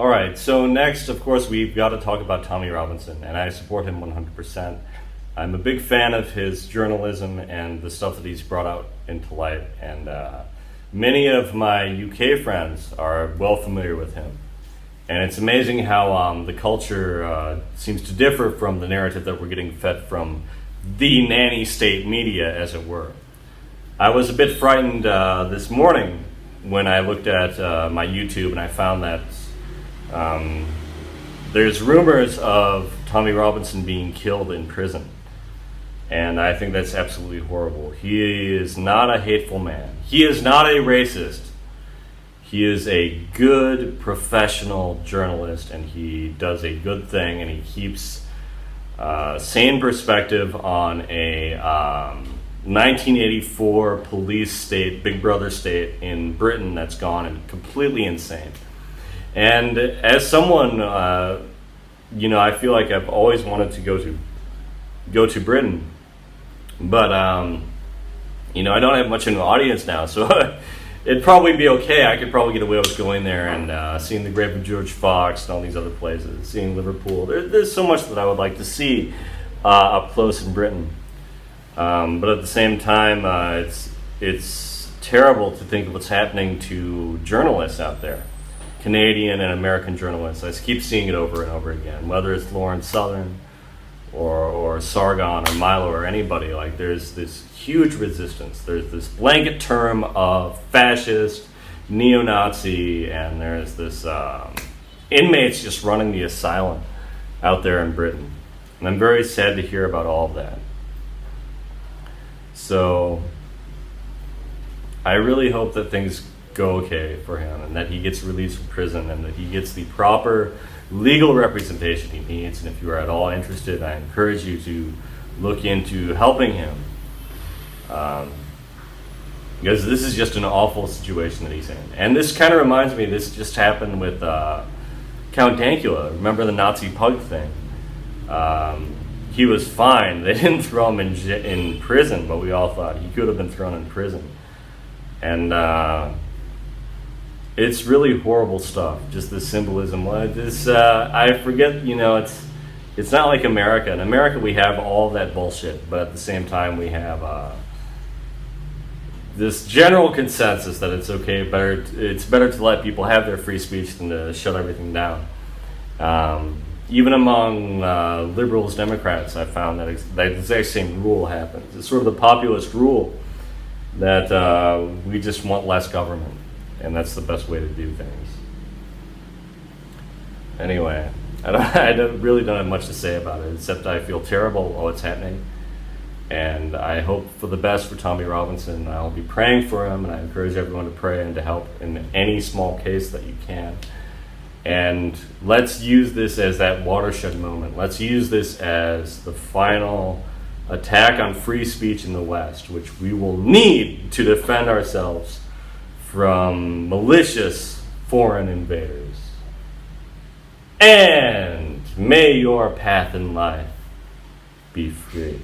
All right, so next, of course, we've got to talk about Tommy Robinson, and I support him 100%. I'm a big fan of his journalism and the stuff that he's brought out into light, and many of my UK friends are well familiar with him. And it's amazing how the culture seems to differ from the narrative that we're getting fed from the nanny state media, as it were. I was a bit frightened this morning when I looked at my YouTube and I found that there's rumors of Tommy Robinson being killed in prison. And I think that's absolutely horrible. He is not a hateful man. He is not a racist. He is a good professional journalist, and he does a good thing, and he keeps sane perspective on a 1984 police state, Big Brother state in Britain that's gone and completely insane. And as someone, I feel like I've always wanted to go to Britain, but I don't have much of an audience now, so it'd probably be okay. I could probably get away with going there and seeing the grave of George Fox and all these other places, seeing Liverpool. There's so much that I would like to see up close in Britain. But at the same time, it's terrible to think of what's happening to journalists out there, Canadian and American journalists. I keep seeing it over and over again, whether it's Lawrence Southern or Sargon or Milo or anybody. Like, there's this huge resistance. There's this blanket term of fascist, neo-Nazi, and there's this inmates just running the asylum out there in Britain. And I'm very sad to hear about all of that. So I really hope that things go okay for him and that he gets released from prison and that he gets the proper legal representation he needs. And if you are at all interested, I encourage you to look into helping him, because this is just an awful situation that he's in. And this kind of reminds me, this just happened with Count Dankula. Remember the Nazi pug thing? He was fine. They didn't throw him in prison, but we all thought he could have been thrown in prison. And it's really horrible stuff, just the symbolism. I forget, it's not like America. In America, we have all that bullshit, but at the same time, we have this general consensus that it's okay, it's better to let people have their free speech than to shut everything down. Even among liberals, Democrats, I found that the exact same rule happens. It's sort of the populist rule that we just want less government, and that's the best way to do things. Anyway, I really don't have much to say about it, except I feel terrible while it's happening, and I hope for the best for Tommy Robinson. I'll be praying for him, and I encourage everyone to pray and to help in any small case that you can. And let's use this as that watershed moment. Let's use this as the final attack on free speech in the West, which we will need to defend ourselves from malicious foreign invaders. And may your path in life be free.